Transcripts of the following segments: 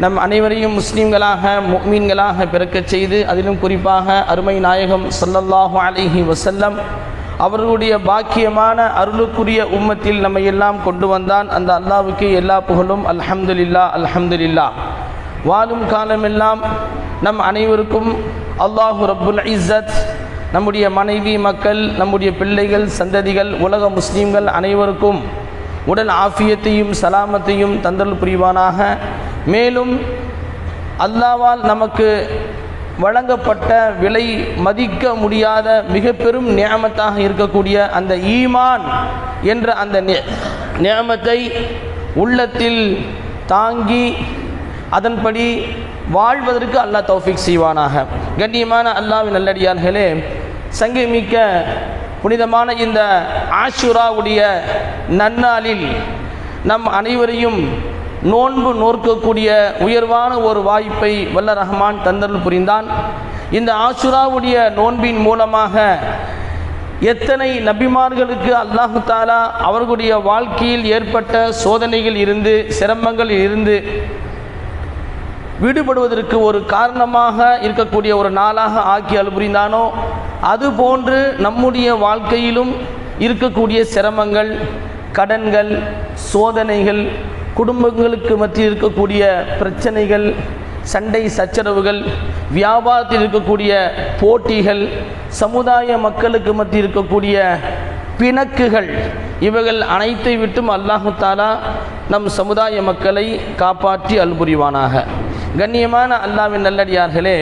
நம் அனைவரையும் முஸ்லீம்களாக முஃமின்களாக பிறக்கச் செய்து அதிலும் குறிப்பாக அருமை நாயகம் ஸல்லல்லாஹு அலைஹி வஸல்லம் அவர்களுடைய பாக்கியமான அருளுக்குரிய உம்மத்தில் நம்மை எல்லாம் கொண்டு வந்தான். அந்த அல்லாஹ்வுக்கு எல்லா புகழும். அல்ஹம்துலில்லாஹ் அல்ஹம்துலில்லாஹ். வாழும் காலமெல்லாம் நம் அனைவருக்கும் அல்லாஹு ரப்புல் இஸ்ஸத் நம்முடைய மனைவி மக்கள், நம்முடைய பிள்ளைகள், சந்ததிகள், உலக முஸ்லீம்கள் அனைவருக்கும் உடல் ஆஃபியத்தையும் சலாமத்தையும் தந்தல் புரிவானாக. மேலும் அல்லாஹ்வால் நமக்கு வழங்கப்பட்ட விலை மதிக்க முடியாத மிக பெரும் நிஅமத்தாக இருக்கக்கூடிய அந்த ஈமான் என்ற அந்த நிஅமத்தை உள்ளத்தில் தாங்கி அதன்படி வாழ்வதற்கு அல்லாஹ் தௌஃபீக் செய்வானாக. கண்ணியமான அல்லாஹ்வின் நல்லடியார்களே, சங்கமிக்க புனிதமான இந்த ஆஷுராவுடைய நன்னாளில் நம் அனைவரையும் நோன்பு நோற்கக்கூடிய உயர்வான ஒரு வாய்ப்பை வல்ல ரஹ்மான் தந்தருள் புரிந்தான். இந்த ஆஷுராவுடைய நோன்பின் மூலமாக எத்தனை நபிமார்களுக்கு அல்லாஹு தாலா அவர்களுடைய வாழ்க்கையில் ஏற்பட்ட சோதனைகள் இருந்து சிரமங்கள் இருந்து விடுபடுவதற்கு ஒரு காரணமாக இருக்கக்கூடிய ஒரு நாளாக ஆக்கி அருள்புரிந்தானோ, அதுபோன்று நம்முடைய வாழ்க்கையிலும் இருக்கக்கூடிய சிரமங்கள், கடன்கள், சோதனைகள், குடும்பங்களுக்கு மத்தியில் இருக்கக்கூடிய பிரச்சனைகள், சண்டை சச்சரவுகள், வியாபாரத்தில் இருக்கக்கூடிய போட்டிகள், சமுதாய மக்களுக்கு மத்தியில் இருக்கக்கூடிய பிணக்குகள், இவைகள் அனைத்தை விட்டும் அல்லாஹு தாலா நம் சமுதாய மக்களை காப்பாற்றி அல்புரிவானாக. கண்ணியமான அல்லாஹ்வின் நல்லடியார்களே,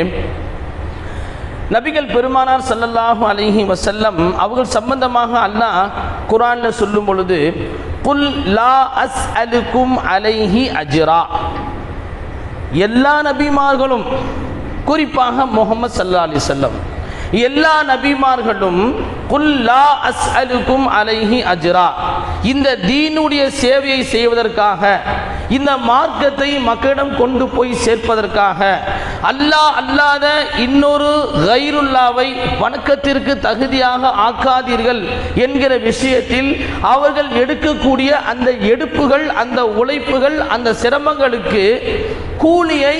நபிகள் பெருமானார் ஸல்லல்லாஹு அலைஹி வஸல்லம் அவர்கள் சம்பந்தமாக அல்லாஹ் குர்ஆனில் சொல்லும் பொழுது, குல் லா அஸ்அலுக்கும் அலைஹி அஜ்ரா, எல்லா நபிமார்களும் குறிப்பாக முஹம்மது ஸல்லல்லாஹு அலைஹி வஸல்லம் எல்லா நபிமார்களும் குல் லா அஸ்அலுக்கும் அலைஹி அஜ்ரா, இந்த தீனுடைய சேவையை செய்வதற்காக, இந்த மார்க்கத்தை மக்களிடம் கொண்டு போய் சேர்ப்பதற்காக அல்லாஹ் அல்லாத இன்னொரு கைருல்லாவை வணக்கத்திற்கு தகுதியாக ஆக்காதீர்கள் என்கிற விஷயத்தில் அவர்கள் எடுக்கக்கூடிய அந்த எடுப்புகள், அந்த உழைப்புகள், அந்த சிரமங்களுக்கு கூலியை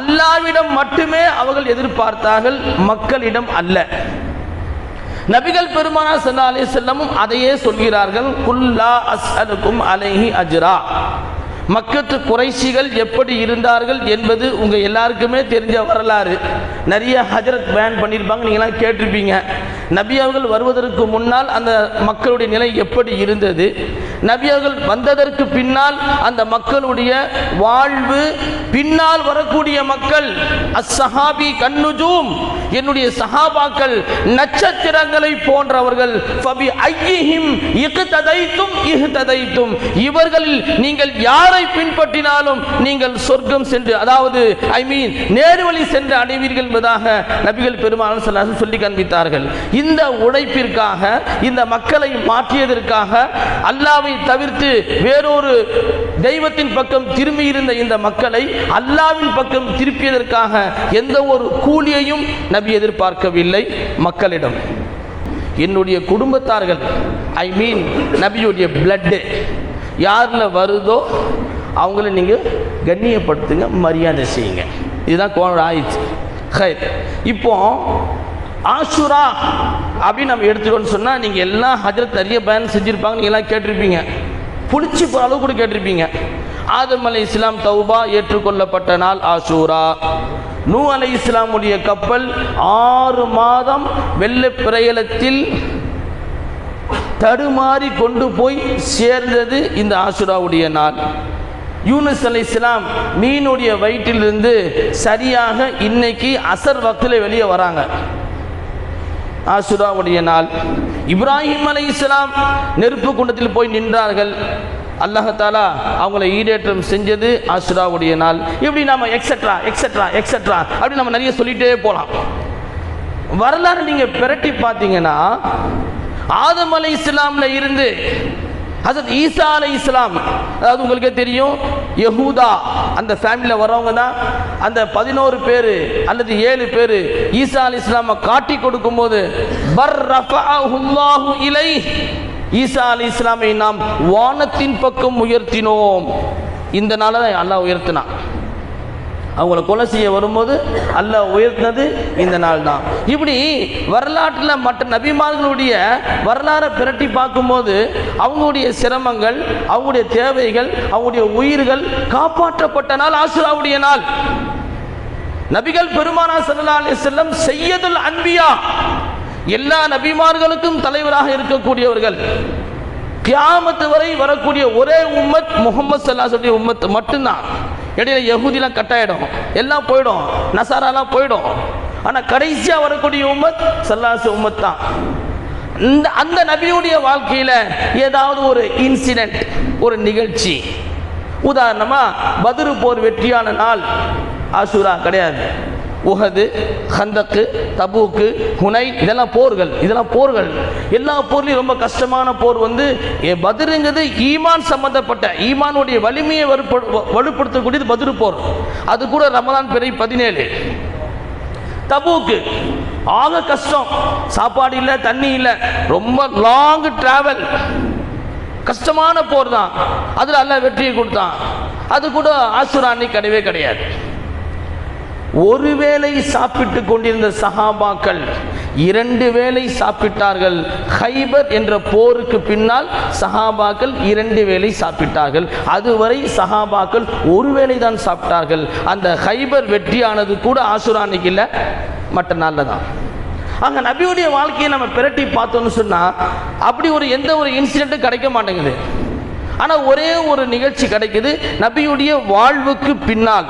அல்லாஹ்விடம் மட்டுமே அவர்கள் எதிர்பார்த்தார்கள், மக்களிடம் அல்ல. நபிகள் பெருமானார் ஸல்லல்லாஹு அலைஹி வஸல்லம் அதையே சொல்கிறார்கள், குல் லா அஸ்அலுக்கும் அலைஹி அஜ்ரா. மக்கத்து குறைஷிகள் எப்படி இருந்தார்கள் என்பது உங்க எல்லாருக்குமே தெரிஞ்ச வரலாறு. நிறைய ஹஜ்ரத் பேன் பண்ணியிருப்பாங்க, நீங்களாம் கேட்டிருப்பீங்க. நபி அவர்கள் வருவதற்கு முன்னால் அந்த மக்களுடைய நிலை எப்படி இருந்தது, நபி அவர்கள் வந்ததற்கு பின்னால் அந்த மக்களுடைய வாழ்வு, பின்னால் வரக்கூடிய மக்கள் அஸ்ஸஹாபி கன்னுஜூம், என்னுடைய சஹாபாக்கள் நட்சத்திரங்களை போன்றவர்கள், ஃபபி ஐயிஹிம் இக்ததைத்தும் இஹ்ததைத்தும், இவர்களில் நீங்கள் யாரை பின்பற்றினாலும் நீங்கள் சொர்க்கம் சென்று, அதாவது நேர்வழி சென்று அடைவீர்கள் என்பதாக நபிகள் பெருமானார் ஸல்லல்லாஹு அலைஹி வஸல்லம் சொல்லி காண்பித்தார்கள். இந்த உழைப்பிற்காக, இந்த மக்களை மாற்றியதற்காக, அல்லாஹ்வை தவிர்த்து வேறொரு தெய்வத்தின் பக்கம் திரும்பி இருந்த இந்த மக்களை அல்லாஹ்வின் பக்கம் திருப்பியதற்காக எந்த ஒரு கூலியையும் நபி எதிர்பார்க்கவில்லை மக்களிடம். என்னுடைய குடும்பத்தார்கள், நபியுடைய பிளட் யாரில் வருதோ அவங்கள நீங்கள் கண்ணியப்படுத்துங்க, மரியாதை செய்யுங்க. இதுதான் கோணம் ஆயிடுச்சு. இப்போ ஆஷுரா அப்படின்னு நம்ம எடுத்துக்கோன்னு சொன்னால், நீங்கள் எல்லாம் ஹஜ்ரத் நிறைய பயன் செஞ்சுருப்பாங்க, நீங்கள் எல்லாம் கேட்டிருப்பீங்க, புளிச்சு போகிற அளவு கூட கேட்டிருப்பீங்க. ஆதம் அலைஹிஸ்ஸலாம் தௌபா ஏற்றுக்கொள்ளப்பட்ட நாள் ஆஷூரா. நூ அலைஹிஸ்ஸலாமுடைய கப்பல் 6 மாதம் வெள்ள பிரயலத்தில் தடுமாறி கொண்டு போய் சேர்ந்தது இந்த ஆஷுராவுடைய நாள். யூனுஸ் அலைஹிஸ்ஸலாம் மீனுடைய வயிற்றிலிருந்து சரியாக இன்னைக்கு அசர் வக்தில் வெளியே வராங்க, ஆஷுராவுடைய நாள். இப்ராஹிம் அலைஹிஸ்ஸலாம் நெருப்பு குண்டத்தில் போய் நின்றார்கள், அல்லாஹ் தஆலா அவங்களை ஈடேற்றம் செஞ்சது ஆஷுராவுடைய நாள். இப்படி நம்ம எக்ஸெட்ரா எக்ஸெட்ரா எக்ஸெட்ரா அப்படி நம்ம நிறைய சொல்லிட்டே போகலாம். வரலாறு நீங்கள் பிரட்டி பார்த்தீங்கன்னா, ஆதம் அலைஹிஸ்ஸலாம்ல இருந்து ஹஜ்ரத் ஈசா அலைஹிஸ்ஸலாம், அதாவது உங்களுக்கே தெரியும், யஹூதா அந்த ஃபேமிலியில் வரவங்க தான் அந்த 11 பேர் அல்லது 7 பேர் ஈசா அலைஹிஸ்ஸலாமை காட்டி கொடுக்கும்போது பர் ரஃபஅஹுல்லாஹு இலைஹ், ஈசா அலைஹிஸ்ஸலாமை நாம் வானத்தின் பக்கம் உயர்த்தினோம். இந்த நாளை தான் அல்லாஹ் உயர்த்தினான். அவங்கள கொலை செய்ய வரும்போது அல்லாஹ் உயர்த்தினது இந்த நாள் தான். இப்படி வரலாற்றில் மற்ற நபிமார்களுடைய வரலாறை பிரட்டி பார்க்கும்போது அவங்களுடைய சிரமங்கள், அவங்களுடைய தேவைகள், அவங்களுடைய உயிர்கள் காப்பாற்றப்பட்ட நாள் ஆஷுராவுடைய நாள். நபிகள் பெருமானார் ஸல்லல்லாஹு அலைஹி வஸல்லம் சையதுல் அன்பியா, எல்லா நபிமார்களுக்கும் தலைவராக இருக்கக்கூடியவர்கள். கியாமத் வரை வரக்கூடிய ஒரே உம்மத் முஹம்மது ஸல்லல்லாஹு அலைஹி வஸல்லம் உம்மத் மட்டும்தான். இடையில யஹூதிலாம் கட்டாயிடும், எல்லாம் போயிடும், நசாராலாம் போயிடும். ஆனால் கடைசியாக வரக்கூடிய உம்மத் ஸல்லல்லாஹு அலைஹி வஸல்லம் உம்மத் தான். அந்த நபியுடைய வாழ்க்கையில் ஏதாவது ஒரு இன்சிடென்ட், ஒரு நிகழ்ச்சி, உதாரணமாக பத்ரு போர் வெற்றியான நாள் ஆஷூரா கிடையாது. உஹது, ஹந்தக்கு, தபூக்கு, ஹுனை, இதெல்லாம் போர்கள். எல்லா போர்லையும் ரொம்ப கஷ்டமான போர் பத்ருங்கிறது ஈமான் சம்பந்தப்பட்ட, ஈமானுடைய வலிமையை வலுப்படுத்தக்கூடியது பத்ரு போர். அது கூட ரமலான் பிறை 17. தபூக்கு ஆக கஷ்டம், சாப்பாடு இல்லை, தண்ணி இல்லை, ரொம்ப லாங் டிராவல், கஷ்டமான போர் தான். அதில் அல்லாஹ் வெற்றியை கொடுத்தான். அது கூட ஆஷூரா அன்னைக்கு கிடையவே கிடையாது. ஒருவேளை சாப்பிட்டு கொண்டிருந்த சஹாபாக்கள் 2 வேளை சாப்பிட்டார்கள். ஹைபர் என்ற போருக்கு பின்னால் சஹாபாக்கள் 2 வேளை சாப்பிட்டார்கள். அதுவரை சஹாபாக்கள் ஒரு வேளை தான் சாப்பிட்டார்கள். அந்த ஹைபர் வெற்றியானது கூட ஆஷூரா அன்னைக்கு இல்லை, மற்ற நாளில் தான். அங்கே நபியுடைய வாழ்க்கையை நம்ம பிரட்டி பார்த்தோம்னு சொன்னால் அப்படி எந்த ஒரு இன்சிடென்ட்டும் கிடைக்க மாட்டேங்குது. ஆனால் ஒரே ஒரு நிகழ்ச்சி கிடைக்குது நபியுடைய வாழ்வுக்கு பின்னால்.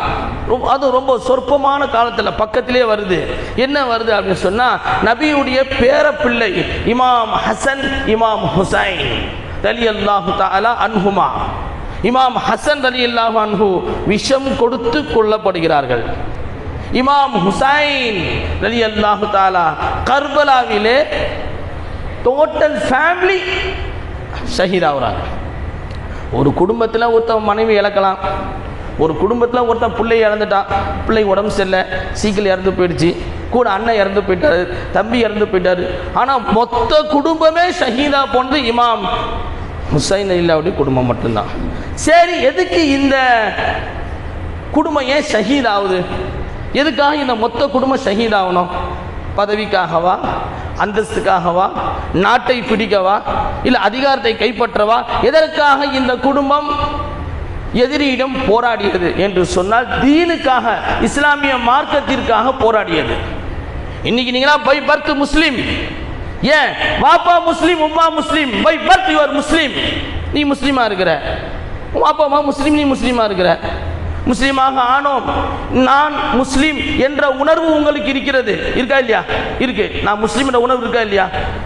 அது ரொம்ப சொற்பமான காலத்தில் பக்கத்திலே வருது. என்ன வருது அப்படின்னு சொன்னால், நபியுடைய பேரப்பிள்ளை இமாம் ஹசன், இமாம் ஹுசைன் ரலியல்லாஹு தஆலா அன்ஹுமா. இமாம் ஹசன் ரலியல்லாஹு அன்ஹு விஷம் கொடுத்து கொல்லப்படுகிறார்கள். இமாம் ஹுசைன் ரலியல்லாஹு தஆலா கர்பலாவிலே டோட்டல் ஃபேமிலி ஷஹீதாகிறாங்க. ஒரு குடும்பத்தில் ஒருத்தன் மனைவி இழக்கலாம், ஒரு குடும்பத்தில் ஒருத்தன் பிள்ளை இறந்துட்டான், பிள்ளை உடம்பு சரியில்லை, சீக்கிரம் இறந்து போயிடுச்சு, கூட அண்ணன் இறந்து போயிட்டாரு, தம்பி இறந்து போயிட்டாரு. ஆனால் மொத்த குடும்பமே ஷஹீதா போனது இமாம் ஹுசைன் ரலியல்லாஹு குடும்பம் மட்டும்தான். சரி, எதுக்கு இந்த குடும்பம் ஏன் ஷஹீத் ஆகுது? எதுக்காக இந்த மொத்த குடும்பம் ஷஹீத் ஆகணும்? பதவிக்காகவா, அந்தஸ்துக்காகவா, நாட்டை பிடிக்கவா, இல்லை அதிகாரத்தை கைப்பற்றவா? எதற்காக இந்த குடும்பம் எதிரியிடம் போராடியது என்று சொன்னால் தீனுக்காக, இஸ்லாமிய மார்க்கத்திற்காக போராடியது. இன்னைக்கு நீங்களா பை பர்த் முஸ்லீம், ஏன் வாப்பா முஸ்லீம் உம்மா முஸ்லீம், பை பர்த் யுவர் முஸ்லீம், நீ முஸ்லீமா இருக்கிற, வாப்பா அம்மா முஸ்லீம், நீ முஸ்லீமா இருக்கிற. முஸ்லீமாக ஆனோம், நான் முஸ்லீம் என்ற உணர்வு உங்களுக்கு இருக்கிறது, இருக்கா இல்லையா? இருக்கு. நான் முஸ்லீம் என்ற உணர்வு இருக்கா இல்லையா?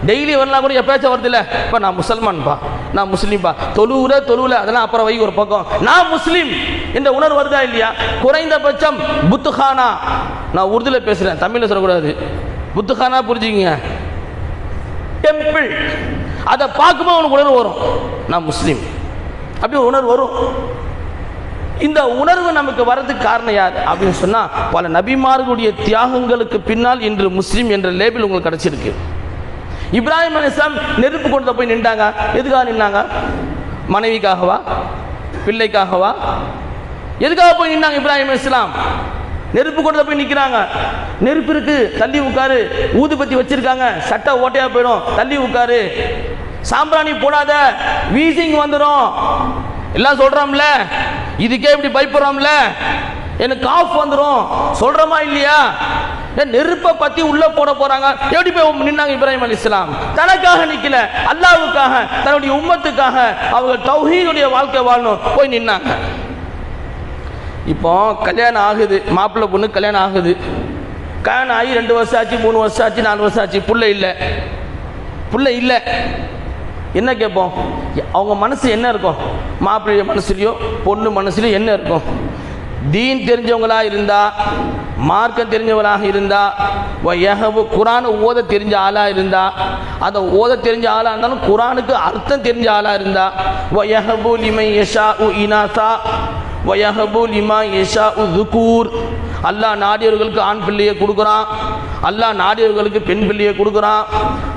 டெய்லி வரலாம் கூட எப்பயாச்சும் வருது இல்லை, இப்போ நான் முசல்மான்பா, நான் முஸ்லீம்பா, தொழுவுல அதெல்லாம் அப்புறம் வை ஒரு பக்கம், நான் முஸ்லீம் என்ற உணர்வு வருதா இல்லையா? குறைந்தபட்சம் புத்துகானா, நான் உருதுல பேசுகிறேன், தமிழில் சொல்லக்கூடாது, புத்துகானா புரிஞ்சுங்க, டெம்பிள், அதை பார்க்கும்போது உனக்கு உணர்வு வரும், நான் முஸ்லீம், அப்படி ஒரு உணர்வு வரும். இந்த உணர்வு நமக்கு வர்றதுக்கு காரணம் யார் அப்படின்னு சொன்னால், பல நபிமார்களுடைய தியாகங்களுக்கு பின்னால் இன்று முஸ்லீம் என்ற லேபிள் உங்களுக்கு கிடைச்சிருக்கு. இப்ராஹிம் அலைஹிஸ்ஸலாம் நெருப்பு கொண்டு போய் நின்றாங்க. எதுக்காக நின்னாங்க? மனைவிக்காகவா, பிள்ளைக்காகவா? எதுக்காக போய் நின்னாங்க? இப்ராஹிம் அலைஹிஸ்ஸலாம் நெருப்பு கொண்டு போய் நிற்கிறாங்க. நெருப்பு இருக்கு, தள்ளி உட்காரு, ஊதுபத்தி வச்சிருக்காங்க, சட்டை ஓட்டையா போயிடும், தள்ளி உட்காரு, சாம்பிராணி போடாத, வீசிங் வந்துடும், எல்லாம் சொல்றோம்ல, இதுக்கே இப்படி பயப்படுறோம்ல, எனக்கு காஃப் வந்துடும், சொல்றோமா இல்லையா? நெருப்பை பத்தி உள்ள போட போறாங்க. எப்படி போய் நின்னாங்க இப்ராஹிம் அலைஹிஸ்ஸலாம்? தனக்காக நிக்கல, அல்லாஹ்வுக்காக, தன்னுடைய உம்மத்துக்காக, அவங்க தௌஹீதுடைய வாழ்க்கை வாழணும் போய் நின்னாங்க. இப்போ கல்யாணம் ஆகுது, மாப்பிள்ளை பொண்ணு கல்யாணம் ஆகுது, கல்யாணம் ஆகி 2 வருஷம் ஆச்சு, 3 வருஷம் ஆச்சு, 4 வருஷம் ஆச்சு, புள்ள இல்லை. என்ன கேட்போம்? அவங்க மனசு என்ன இருக்கும்? மாப்பிள்ளை மனசுலையோ பொண்ணு மனசுலையோ என்ன இருக்கும்? தீன் தெரிஞ்சவங்களா இருந்தா, மார்க்கம் தெரிஞ்சவங்களாக இருந்தா, குரான் ஓத தெரிஞ்ச ஆளாக இருந்தா, அதை ஓத தெரிஞ்ச ஆளாக இருந்தாலும் குரானுக்கு அர்த்தம் தெரிஞ்ச ஆளாக இருந்தா, வயஹபு லிமன் யஷாஉ இனாஸா வயஹபு லிமன் யஷாஉ ذுகூர், அல்லாஹ் நாடியவர்களுக்கு ஆண் பிள்ளையை கொடுக்குறான், அல்லாஹ் நாடியவர்களுக்கு பெண் பிள்ளையை கொடுக்குறான்,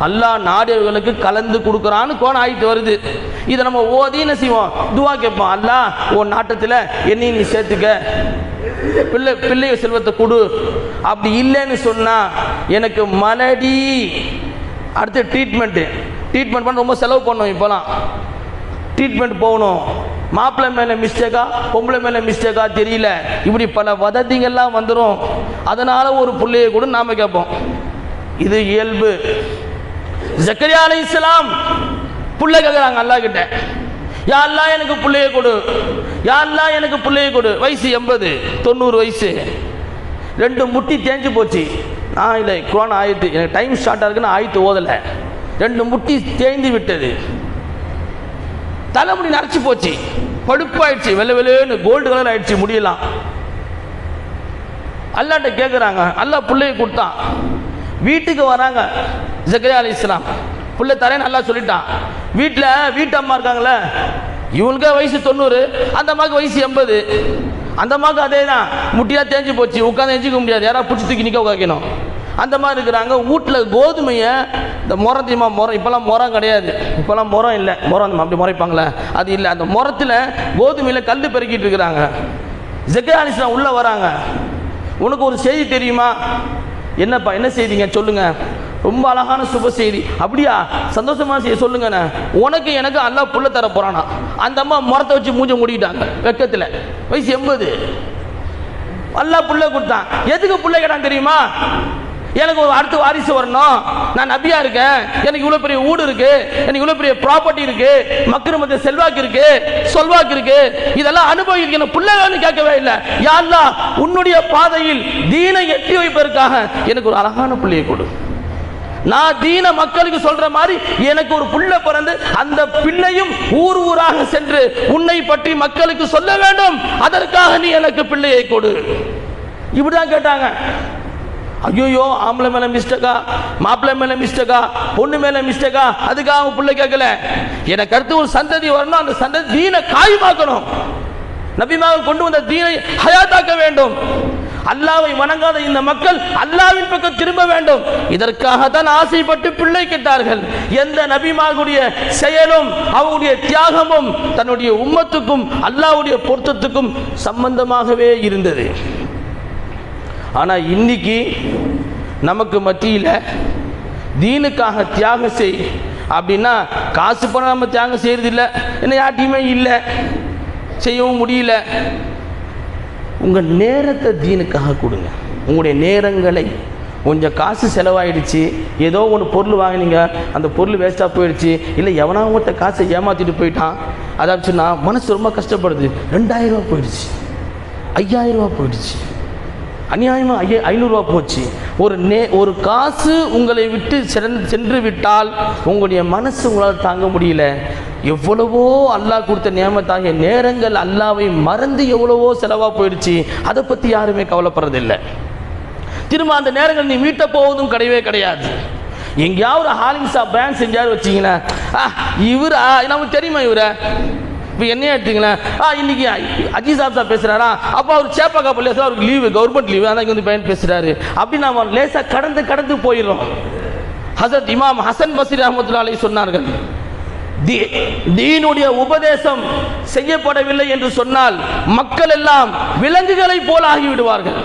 அல்லாஹ் நாடியவர்களுக்கு கலந்து கொடுக்குறான்னு கோணம் ஆகிட்டு வருது. இதை நம்ம ஓதி என்ன செய்வோம், துவா கேட்போம், அல்லாஹ் உன் நாட்டத்தில் என்னையும் நீ சேர்த்துக்க, பிள்ளை செல்வத்தை கொடு. அப்படி இல்லைன்னு சொன்னா எனக்கு மலடி, அடுத்து ட்ரீட்மெண்ட் பண்ண ரொம்ப செலவு பண்ணோம். இப்போலாம் ட்ரீட்மெண்ட் போகணும், மாப்பிள்ளை மேலே மிஸ்டேக்கா பொம்பளை மேலே மிஸ்டேக்கா தெரியல, இப்படி பல வதந்திகள்லாம் வந்துடும். அதனால் ஒரு பிள்ளையை கூட நாம் கேட்போம். இது இயல்பு. ஜக்கரியா அலைஹிஸ்ஸலாம் பிள்ளை கேட்குறாங்க அல்லாஹ் கிட்ட, யா அல்லாஹ் எனக்கு பிள்ளையை கொடு, யா அல்லாஹ் எனக்கு பிள்ளையை கொடு. வயசு 80 90 வயசு, 2 முட்டி தேஞ்சு போச்சு. நான் இல்லை குரான் ஆயத்து எனக்கு டைம் ஸ்டார்ட் ஆகுதுன்னு ஆயத்து ஓதலை. 2 முட்டி தேய்ந்து விட்டது, தலைமுடி நரைச்சி போச்சு, பழுப்பாயிடுச்சு, வெள்ளை வெள்ளைன்னு கோல்டு கலர் ஆயிடுச்சு முடியலாம். அல்லாஹ்ட்ட கேட்குறாங்க, அல்லாஹ் பிள்ளையை கொடுத்தான். வீட்டுக்கு வராங்க ஜக்கரியா அலைஹிஸ்ஸலாம், பிள்ளை தரேன்னு நல்லா சொல்லிட்டான். வீட்டு அம்மா இருக்காங்களே, இவனுக்கு வயசு 90, அந்த அம்மாவுக்கு வயசு 80. அந்த அம்மாவுக்கு அதே தான், முட்டியாக தேஞ்சு போச்சு, உட்காந்து எஞ்சிக்க முடியாது, யாராவது பிடிச்சி தூக்கி நிற்க வைக்கணும். அந்த மாதிரி இருக்கிறாங்க. வீட்டில் கோதுமையை, இந்த முறம் தெரியுமா, முறம் இப்போல்லாம் முறம் கிடையாது, இப்போல்லாம் முறம் இல்லை, முறம் அப்படி முறைப்பாங்களே அது இல்லை, அந்த முறத்தில் கோதுமையில் கல் பெருக்கிட்டு இருக்கிறாங்க. ஜக்கரியா அலைஹிஸ்ஸலாம் உள்ளே வராங்க. உனக்கு ஒரு செய்தி தெரியுமா? என்னப்பா, என்ன செய்திங்க சொல்லுங்க. ரொம்ப அழகான சுப செய்தி. அப்படியா, சந்தோஷமான செய்தி சொல்லுங்கண்ணே. உனக்கு எனக்கு அல்லாஹ் புள்ள தர போறானா. அந்த அம்மா முறத்தை வச்சு மூஞ்ச மூடிட்டாங்க வெக்கத்தில், வயசு 80. அல்லாஹ் புள்ள கொடுத்தான். எதுக்கு புள்ள கேட்டான் தெரியுமா? எனக்கு ஒரு அடுத்த வாரிசு வரணும், நான் நபியா இருக்கேன், எனக்கு இவ்வளவு பெரிய வீடு இருக்கு, எனக்கு இவ்வளவு பெரிய ப்ராப்பர்ட்டி இருக்கு, மக்கள் மத்திய செல்வாக்கு இருக்கு, சொல்வாக்கு இருக்கு, இதெல்லாம் அனுபவிக்கணும், பிள்ளைன்னு கேட்கவே இல்லை. யா அல்லாஹ் உன்னுடைய பாதையில் தீனை எட்டி வைப்பதற்காக எனக்கு ஒரு அழகான பிள்ளையை கொடு. நான் தீன மக்களுக்கு சொல்ற மாதிரி எனக்கு ஒரு புள்ள பிறந்து அந்த பிள்ளையும் ஊர் ஊராக சென்று உன்னை பற்றி மக்களுக்கு சொல்ல வேண்டும், அதற்காக நீ எனக்கு பிள்ளையை கொடு. இப்படிதான் கேட்டாங்க. ஐயோ, ஆம்பளை மேல மிஸ்டேக்கா, மாப்பிள்ளை மேல மிஸ்டேக்கா, பொண்ணு மேல மிஸ்டேக்கா, அதுக்காக அவங்க பிள்ளை கேட்கல. எனக்கு அடுத்து ஒரு சந்ததி வரணும், அந்த சந்ததி தீனை காயமாக்கணும், நபிமார்கள் கொண்டு வந்த தீனை ஹயாத்தாக்க வேண்டும், அல்லாஹ்வை வணங்காத இந்த மக்கள் அல்லாஹ்வின் பக்கம் திரும்ப வேண்டும். இதற்காக தான் ஆசைப்பட்டு பிள்ளை கேட்டார்கள். எந்த நபிமார்களுடைய செயலும் அவருடைய தியாகமும் தன்னுடைய உம்மத்துக்கும் அல்லாஹ்வுடைய பொருத்தத்துக்கும் சம்பந்தமாகவே இருந்தது. ஆனால் இன்னைக்கு நமக்கு மத்தியில் தீனுக்காக தியாகம் செய் அப்படின்னா, காசு பணம் நம்ம தியாகம் செய்யறது இல்லை, என்ன யார்ட்டையுமே இல்லை, செய்யவும் முடியல. உங்கள் நேரத்தை தீனுக்காக கொடுங்க. உங்களுடைய நேரங்களை, கொஞ்சம் காசு செலவாயிடுச்சு, ஏதோ ஒன்று பொருள் வாங்கினீங்க, அந்த பொருள் வேஸ்ட்டாக போயிடுச்சு, இல்லை எவனாவட்ட காசை ஏமாற்றிட்டு போயிட்டான், அதாவது சொன்னால் மனசு ரொம்ப கஷ்டப்படுது. 2000 ரூபா போயிடுச்சு, 5000 ரூபா போயிடுச்சு, அநியாயமாக 500 ரூபா போச்சு. ஒரு காசு உங்களை விட்டு சென்று விட்டால் உங்களுடைய மனசு உங்களால் தாங்க முடியல. எவ்வளவோ அல்லாஹ் கொடுத்த நியமத்தாகிய நேரங்கள் அல்லாஹ்வை மறந்து எவ்வளவோ செலவாக போயிடுச்சு. அதை பற்றி யாருமே கவலைப்படுறதில்லை. திரும்ப அந்த நேரங்கள் நீ மீட்ட போவதும் கிடையவே கிடையாது. எங்கேயாவது ஹாலிங் ஷாப் பேங்க் செஞ்சாரு வச்சிங்கன்னா, இவரா நமக்கு தெரியுமா இவரை, இப்போ என்னையே எடுத்தீங்களேன், இன்னைக்கு அஜீஸ் சாப் பேசுகிறாரா, அப்போ அவர் சேப்பாக்கா பள்ளியா, அவருக்கு லீவு, கவர்மெண்ட் லீவு, அதான் வந்து பையன் பேசுகிறாரு அப்படின்னு நம்ம லேசாக கடந்து போயிடுறோம். ஹசரத் இமாம் ஹசன் பஸ்ரி ரஹ்மத்துல்லாஹி அலைஹி சொன்னார்கள், தீனுடைய உபதேசம் செய்யப்படவில்லை என்று சொன்னால் மக்கள் எல்லாம் விலங்குகளை போல ஆகிவிடுவார்கள்.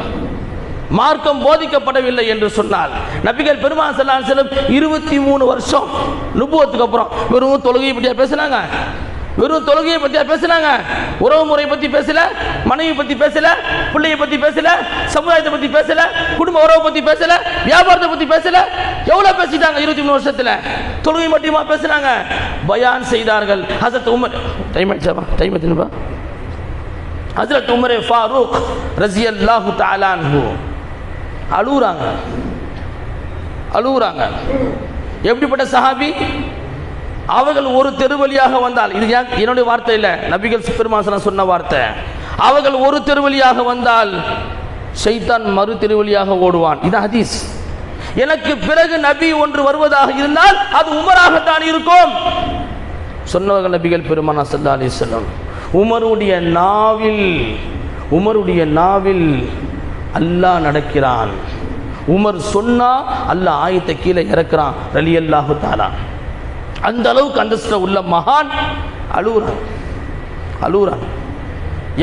மார்க்கம் போதிக்கப்படவில்லை என்று சொன்னால், நபிகள் பெருமான் ஸல்லல்லாஹு அலைஹி வஸல்லம் 23 வருஷம் நுபுவத்துக்கு அப்புறம் வெறும் தொழுகையை பற்றியா பேசினாங்க, வெறும் தொழுகையை பற்றியா பேசினாங்க, உறவு முறை பற்றி பேசல, மனைவி பற்றி பேசல, பிள்ளையை பற்றி பேசல, சமுதாயத்தை பற்றி பேசல, குடும்ப உறவை பற்றி பேசல, வியாபாரத்தை பற்றி பேசல. எவ்வளவு பேசிட்டாங்க 23 வருஷத்துல? தொழுகை மட்டுமா பேசினாங்க, பயான் செய்தார்கள். ஹஸரத் உமர் ஹஸரத் உமர் ஃபாரூக் ரஸியல்லாஹு தஆலா அன்ஹு அழுகுறாங்க. எப்படிப்பட்ட சஹாபி? அவர்கள் ஒரு தெரு வழியாக வந்தால், இது என்னுடைய வார்த்தை இல்லை, நபிகள் பெருமான் சொன்ன வார்த்தை. அவர்கள் ஒரு தெரு வழியாக வந்தால் ஷைத்தான் மறு தெரு வழியாக ஓடுவான். இது ஹதீஸ். எனக்கு பிறகு நபி ஒன்று வருவதாக இருந்தால் அது உமராகத்தான் இருக்கும் சொன்னவர்கள் நபிகள் பெருமான் ஸல்லல்லாஹு அலைஹி வஸல்லம். உமருடைய நாவில் அல்லாஹ் நடக்கிறான். உமர் சொன்னா அல்லாஹ் ஆயத்தை கீழே இறக்குறான் ரலியல்லாஹு தஆலா. அந்த அளவுக்கு அந்தஸ்துல உள்ள மகான் அழுகுறான்.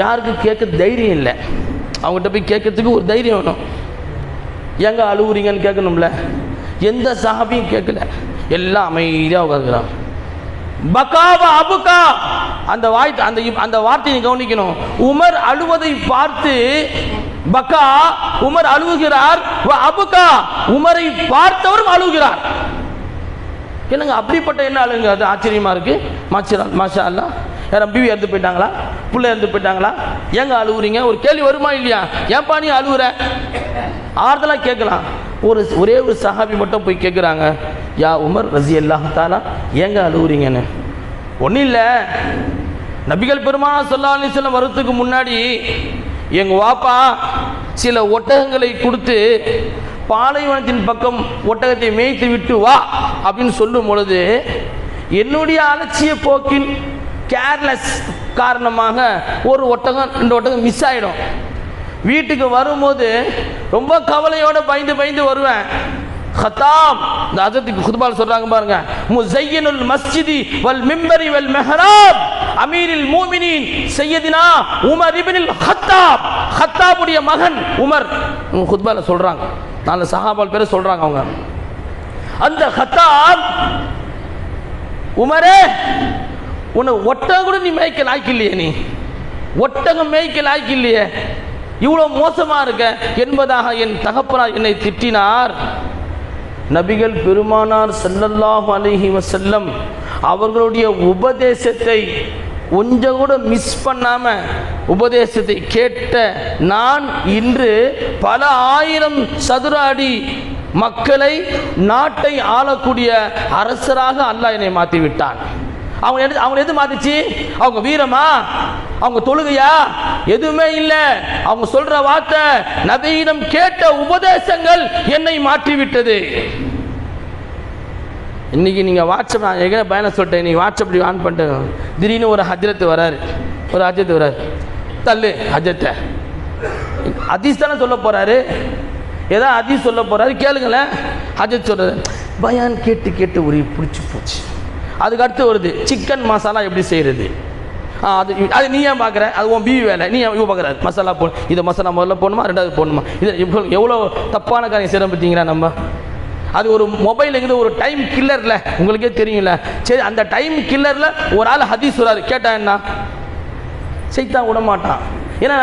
யாருக்கு கேட்க தைரியம் இல்லை. அவங்ககிட்ட போய் கேட்கறதுக்கு ஒரு தைரியம் வேணும். எங்க அழுகுறீங்கன்னு கேட்கணும்ல. எந்த சஹாபியும் கேட்கல, எல்லாம் அமைதியாக உட்கார்கிறான். பகாவ அபுகா, அந்த வார்த்தையை கவனிக்கணும். உமர் அழுவதை பார்த்து பகா, உமர் அழுகுகிறார். அபுகா, உமரை பார்த்தவரும் அழுகிறார். என்னங்க அப்படிப்பட்ட என்ன அழுங்க? அது ஆச்சரியமா இருக்கு. மாஷா அல்லாஹ். யாரும் பிவி இறந்து போயிட்டாங்களா, பிள்ளை இறந்து போயிட்டாங்களா, ஏங்க அழுகுறீங்க? ஒரு கேள்வி வருமா இல்லையா? ஏன்பா நீ அழுகுற? ஆறுதலாக கேட்கலாம். ஒரே ஒரு சஹாபி மட்டும் போய் கேட்குறாங்க, யா உமர் ரஸியல்லாஹு தஆலா ஏங்க அழுகுறீங்கன்னு. ஒன்றும் இல்லை, நபிகள் பெருமானார் ஸல்லல்லாஹு அலைஹி வஸல்லம் வரதுக்கு முன்னாடி எங்கள் வாப்பா சில ஒட்டகங்களை கொடுத்து பாலைவனத்தின் பக்கம் ஒட்டகத்தை மேய்த்து விட்டு வா அப்படின்னு சொல்லும் பொழுது என்னுடைய அலட்சிய போக்கின் கேர்லெஸ் காரணமாக ஒரு ஒட்டகம் 2 ஒட்டகம் மிஸ் ஆகிடும். வீட்டுக்கு வரும்போது ரொம்ப கவலையோடு பயந்து வருவேன். खताब हज़रत खुतबाल சொல்றாங்க பாருங்க, முஸையினுல் மஸ்ஜிதி வல் மிம்பரி வல் மெஹராப் அமீருல் முஃமினீன் சையதினா உமர் இப்னுல் கத்தாப். கத்தாபுடைய மகன் உமர் குத்பால சொல்றாங்க. 4 சஹாபால் பேரை சொல்றாங்க அவங்க. அந்த கத்தாப், உமரே உன்னை ஒட்டகம் கூட நீ மேய்க்க லாய்க்கு இல்லையே, நீ ஒட்டகம் மேய்க்க லாய்க்கு இல்லையே, இவ்வளோ மோசமா இருக்க என்பதாக என் தகப்பனார் என்னை திட்டினார். நபிகள் பெருமானார் ஸல்லல்லாஹு அலைஹி வஸல்லம் அவர்களுடைய உபதேசத்தை கொஞ்சம் கூட மிஸ் பண்ணாம உபதேசத்தை கேட்ட நான் இன்று பல ஆயிரம் சதுர அடி மக்களை, நாட்டை ஆளக்கூடிய அரசராக அல்லாஹ் என்னை மாற்றி விட்டான். அவங்க எது மாத்திச்சு? அவங்க வீரமா, அவங்க தொழுகையா? எதுவுமே இல்லை. அவங்க சொல்ற வார்த்தை, நபியிடம் கேட்ட உபதேசங்கள் என்னை மாற்றி விட்டது. இன்னைக்கு நீங்க வாட்ஸ்அப், நான் எங்கே பயணம் சொல்லிட்டேன், நீ வாட்ஸ்அப் ஆன் பண்ணிட்டேன். திடீர்னு ஒரு ஹஜ்ரத் வராரு, தள்ளு ஹஜ்ரத்தை, ஹதீஸ் தானே சொல்ல போறாரு, ஏதாவது ஹதீஸ் சொல்ல போறாரு, கேளுங்களேன். ஹஜ்ரத் சொல்றது பயான் கேட்டு ஒரு பிடிச்சி போச்சு. அதுக்கு அடுத்து வருது சிக்கன் மசாலா எப்படி செய்கிறது. அது நீ ஏன் பார்க்குற? அது உன் பிவி வேலை. நீ இவ பார்க்குற மசாலா போடணும், இதை மசாலா முதல்ல போடணுமா ரெண்டாவது போடணுமா? இது எவ்வளோ தப்பான காரியம் செய்கிறோம் பார்த்தீங்களா நம்ம. அது ஒரு மொபைலுங்கிறது ஒரு டைம் கில்லரில், உங்களுக்கே தெரியும்ல. சரி, அந்த டைம் கில்லரில் ஒரு ஆள் ஹதீஸ் சொல்றாரு, கேட்டா என்ன செய்தான் விட மாட்டான். ஏன்னா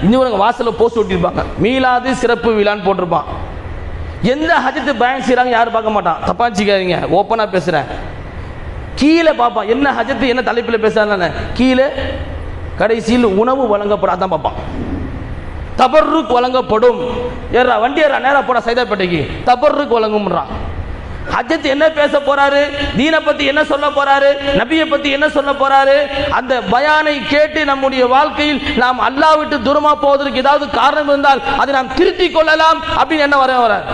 இன்னொரு வாசலில் போஸ்ட் ஒட்டியிருப்பாங்க, மீளாது சிறப்பு விழான்னு போட்டிருப்பான். எந்த ஹஜ்ரத்து பயன் செய்கிறாங்க யாரும் பார்க்க மாட்டான். தப்பாச்சிக்காதீங்க, ஓப்பனாக பேசுகிறேன். கீழே பார்ப்பான், என்ன ஹஜ்ரத்து என்ன தலைப்பில் பேசுறாங்க, கீழே கடைசியில் உணவு வழங்கப்படும் அதான் பார்ப்பான். தபர்ருக் வழங்கப்படும், ஏறா வண்டி ஏறா நேராக போட சைதாப்பேட்டைக்கு, தபர்ருக் வழங்கும்ன்றான். ஹஜ்ரத் என்ன பேச போறாரு, தீனை பத்தி என்ன சொல்ல போறாரு, நபியை பத்தி என்ன சொல்ல போறாரு, அந்த பயானை கேட்டு நம்முடைய வாழ்க்கையில் நாம் அல்லாஹ் விட்டு தூரமா போவதற்கு ஏதாவது காரணம் இருந்தால் அதை நாம் திருத்திக் கொள்ளலாம் அப்படின்னு என்ன வரார்.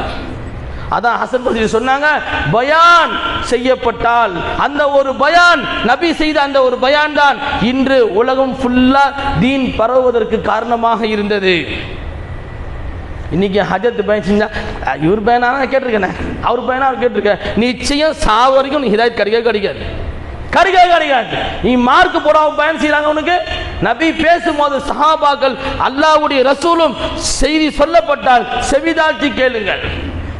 அதான் ஹசன் பஸ்ரி சொன்னாங்க, பயான் செய்யப்பட்டால் அந்த ஒரு பயான், நபி செய்த அந்த ஒரு பயான் தான் இன்று உலகம் ஃபுல்லா தீன் பரவுவதற்கு காரணமாக இருந்தது. இன்னைக்கு ஹஜ்ரத் பயன் செஞ்சா இவர் பயனா கேட்டிருக்கேன், அவர் பயனா கேட்டிருக்கேன், நிச்சயம் சாவு வரைக்கும் நீ ஹிதாயத் கிடைக்காது. நீ மார்க் போடாம பயன் செய்யறாங்க உனக்கு. நபி பேசும்போது சஹாபாக்கள் அல்லாஹ்வுடைய ரசூலும் செய்தி சொல்லப்பட்டால் செவிதாழ்த்தி கேளுங்கள்.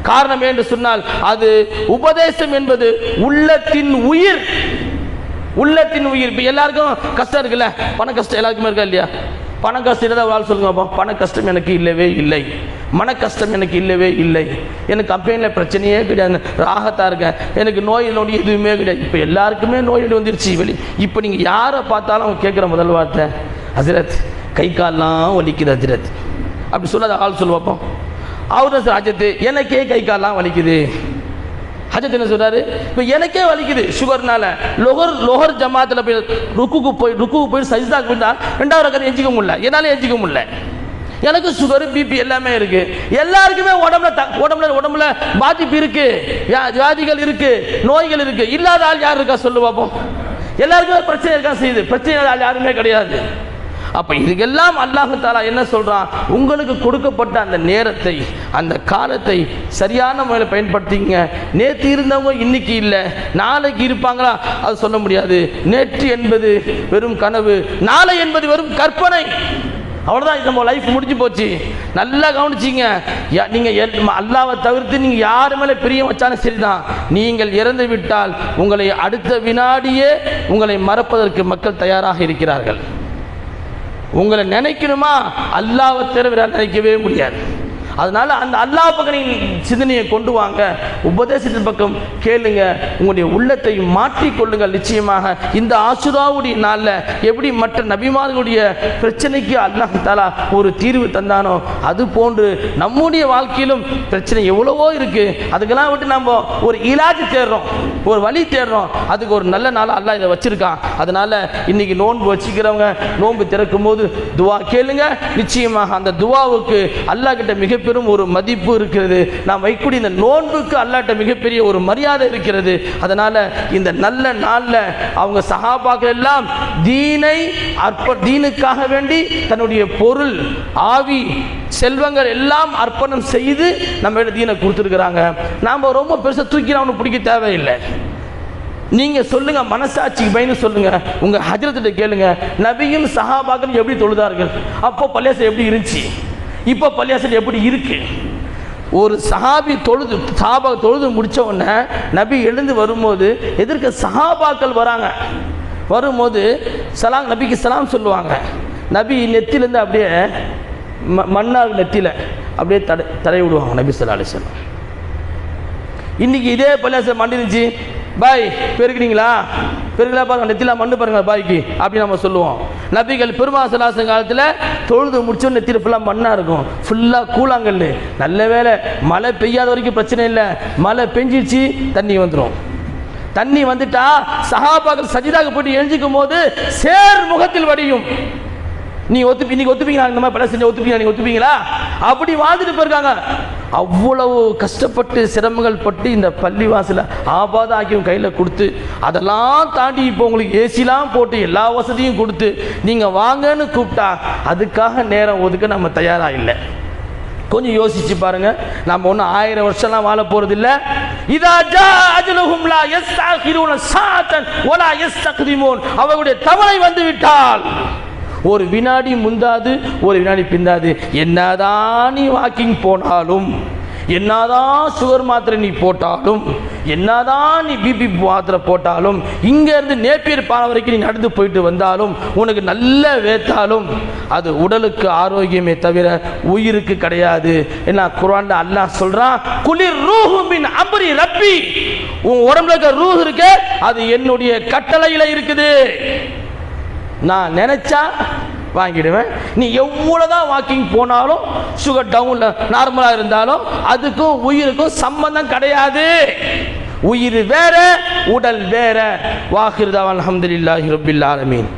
காரணம் என்று சொன்னால் அது உபதேசம் என்பது உள்ளத்தின் உயிர். இப்ப எல்லாருக்கும் கஷ்டம் இருக்குல்ல, பண கஷ்டம் எல்லாருக்குமே இருக்கா இல்லையா? பண கஷ்டம் ஒரு ஆள் சொல்லுங்க, பண கஷ்டம் எனக்கு இல்லவே இல்லை, மன கஷ்டம் எனக்கு இல்லவே இல்லை, எனக்கு கம்பெனியில் பிரச்சனையே கிடையாது, ராகத்தா இருக்கேன், எனக்கு நோய் நொடி எதுவுமே கிடையாது. இப்போ எல்லாருக்குமே நோய் நொடி வந்துருச்சு வெளி. இப்போ நீங்கள் யாரை பார்த்தாலும் அவங்க கேட்குற முதல் வார்த்தை, ஹஜ்ரத் கை கால்லாம் வலிக்குது ஹஜ்ரத் அப்படி சொல்லாத ஆள் சொல்லுவாப்போம். அவர் ஹஜ்ரத் எனக்கே கை கால்லாம் வலிக்குது. ஹஜ்ரத் என்ன சொல்றாரு, இப்போ எனக்கே வலிக்குது சுகர்னால, லொஹர் ஜமாத்தில் போய் ருக்கு போய் சஜ்தாக்கு போயிட்டா 2வது ரக்காத் எஞ்சிக்க முடியல, என்னால எஞ்சிக்க முடியல, எனக்கு சுகர் பிபி எல்லாமே இருக்கு. எல்லாருக்குமே உடம்புல பாதிப்பு இருக்கு, வியாதிகள் இருக்கு, நோய்கள் இருக்கு. இல்லாத ஆள் யார் இருக்கா சொல்லு பார்ப்போம். எல்லாருக்குமே பிரச்சனை இருக்கா செய்யுது, பிரச்சனை ஆள் யாருமே கிடையாது. அப்போ இதுக்கெல்லாம் அல்லாஹ் தஆலா என்ன சொல்கிறான், உங்களுக்கு கொடுக்கப்பட்ட அந்த நேரத்தை அந்த காலத்தை சரியான முறையில் பயன்படுத்திங்க. நேற்று இருந்தவங்க இன்னைக்கு இல்லை, நாளைக்கு இருப்பாங்களா அது சொல்ல முடியாது. நேற்று என்பது வெறும் கனவு, நாளை என்பது வெறும் கற்பனை. அவ்வளோதான், நம்ம லைஃப் முடிஞ்சு போச்சு. நல்லா கவனிச்சிங்க, நீங்கள் அல்லாவை தவிர்த்து நீங்கள் யார் மேலே பிரியம் வச்சாலும் சரிதான், நீங்கள் இறந்து விட்டால் உங்களை அடுத்த வினாடியே உங்களை மறப்பதற்கு மக்கள் தயாராக இருக்கிறார்கள். உங்களை நினைக்கணுமா, அல்லாவை தவிர நினைக்கவே முடியாது. அதனால் அந்த அல்லாஹ் பக்கம் சிந்தனையை கொண்டு வாங்க, உபதேசத்தின் பக்கம் கேளுங்க, உங்களுடைய உள்ளத்தை மாற்றிக்கொள்ளுங்கள். நிச்சயமாக இந்த ஆசுராவுடைய நாளில் எப்படி மற்ற நபிமார்களுடைய பிரச்சனைக்கு அல்லாஹ் தஆலா ஒரு தீர்வு தந்தானோ அது போன்று நம்முடைய வாழ்க்கையிலும் பிரச்சனை எவ்வளவோ இருக்குது. அதுக்கெல்லாம் விட்டு நம்ம ஒரு இலாஜ் தேடுறோம், ஒரு வழி தேடுறோம். அதுக்கு ஒரு நல்ல நாளாக அல்லாஹ் இதை வச்சுருக்கான். அதனால் இன்றைக்கி நோன்பு வச்சுக்கிறவங்க நோன்பு திறக்கும் போது துவா கேளுங்க. நிச்சயமாக அந்த துவாவுக்கு அல்லாஹ் கிட்ட மிக பெரும் ஒரு மதிப்பு இருக்கிறது. நாம் வைக்கக்கூடிய இந்த நோன்புக்கு அல்லாஹ்ட்ட மிகப்பெரிய ஒரு மரியாதை இருக்கிறது. அதனால இந்த நல்ல நாளில் அவங்க சஹாபாக்கள் எல்லாம் தீனுக்காக வேண்டி தன்னுடைய பொருள், ஆவி, செல்வங்கள் எல்லாம் அர்ப்பணம் செய்து நம்ம தீனை கொடுத்துருக்குறாங்க. நாம் ரொம்ப பெருசாக தூக்கி அவனுக்கு பிடிக்க தேவையில்லை. நீங்க சொல்லுங்க, மனசாட்சிக்கு பயந்து சொல்லுங்க, உங்க ஹஜ்ரத்திட்ட கேளுங்க, நபியும் சஹாபாக்களும் எப்படி தொழுதார்கள், அப்போ பள்ளியாசல் எப்படி இருந்துச்சு, இப்போ பள்ளியாசல் எப்படி இருக்கு. ஒரு சஹாபி தொழுது முடிச்ச உடனே நபி எழுந்து வரும்போது எதிர்க்க சஹாபாக்கள் வராங்க. வரும்போது சலாம், நபிக்கு சலாம் சொல்லுவாங்க. நபி நெத்திலேருந்து அப்படியே மன்னார் நெத்தியில் அப்படியே தடை விடுவாங்க நபி ஸல்லல்லாஹு அலைஹி வஸல்லம். இன்னைக்கு இதே பள்ளியாசல் மண்டிருந்துச்சு, பாய் பெருக்கிறீங்களா பாருங்க, நெத்தியில் மண்ணு பாருங்க பாய்க்கு அப்படி நம்ம சொல்லுவோம். நபிகள் பெருமாள் ஸல்லல்லாஹு அலைஹி காலத்தில் தொழுது முடிச்சோம், நெத்தியில் ஃபுல்லாக மண்ணாக இருக்கும், ஃபுல்லாக கூழாங்கல். நல்ல வேலை மழை பெய்யாத வரைக்கும் பிரச்சனை இல்லை, மழை பெஞ்சிச்சு தண்ணி வந்துடும். தண்ணி வந்துட்டா சஹாபாக்கள் சஜிதாக போயிட்டு எழுஞ்சிக்கும் போது சேர் முகத்தில் வடியும். இன்னைக்கு ஒத்துப்பீங்களா, இந்த மாதிரி பல செஞ்சு ஒத்துப்பீங்களா, நீங்கள் ஒத்துப்பீங்களா? அப்படி வாழ்ந்துட்டு போயிருக்காங்க. அவ்வளவு கஷ்டப்பட்டு சிரமங்கள் பட்டு இந்த பள்ளிவாசலை ஆபாத ஆக்கியும் கையில் கொடுத்து, அதெல்லாம் தாண்டி இப்போ உங்களுக்கு ஏசிலாம் போட்டு எல்லா வசதியும் கொடுத்து நீங்கள் வாங்கன்னு கூப்பிட்டா அதுக்காக நேரம் ஒதுக்க நம்ம தயாராக இல்லை. கொஞ்சம் யோசிச்சு பாருங்க. நம்ம ஒன்றும் 1000 வருஷம்லாம் வாழ போறது இல்லை. அவர்களுடைய தவணை வந்து விட்டால் ஒரு வினாடி முந்தாது, ஒரு வினாடி பிந்தாது. என்னதான் நீ வாக்கிங் போனாலும், என்னதான் சுகர் மாத்திரை நீ போட்டாலும், என்னதான் நீ பிபி மாத்திரை போட்டாலும், இங்கேருந்து நேப்பியர் பாலம் வரைக்கும் நீ நடந்து போயிட்டு வந்தாலும், உனக்கு நல்ல வேத்தாலும் அது உடலுக்கு ஆரோக்கியமே தவிர உயிருக்கு கிடையாது. என்ன குர்ஆன்ல அல்லாஹ் சொல்றான், குலிர் ரூஹு மின் அம்ரி ரப்பி, உன் உடம்புல இருக்க ரூஹ் இருக்கு, அது என்னுடைய கட்டளையில இருக்குது. நான் நினைச்சா வாங்கிடுவேன். நீ எவ்வளவுதான் வாக்கிங் போனாலும், சுகர் டவுன்ல நார்மலா இருந்தாலும் அதுக்கும் உயிருக்கும் சம்பந்தம் கிடையாது. உயிர் வேற, உடல் வேற. வாஹிர் தஅவானா அல்ஹம்துலில்லாஹி ரப்பில் ஆலமீன்.